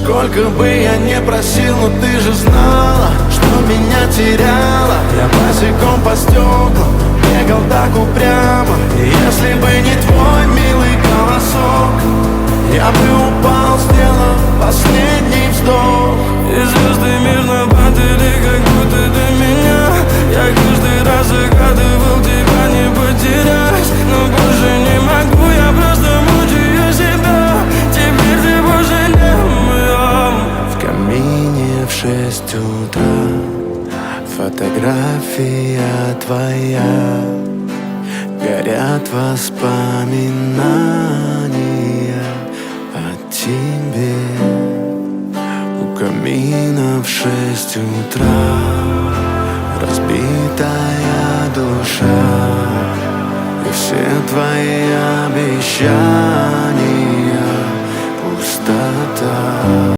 Сколько бы я не просил, но ты же знала, что меня теряла. Я босиком по стеклам бегал так упрямо. И если бы не твой милый голосок, я бы упал, сделав последний вздох. И звезды мирно падали, как будто до меня. Я каждый раз загадывал тебя не потерять, но больше не могу, я просто мучаю себя. Теперь ты больше не моя. В камине в 6 утра фотография твоя. Горят воспоминания о тебе. У камина в 6 утра разбитая душа. И все твои обещания пустота.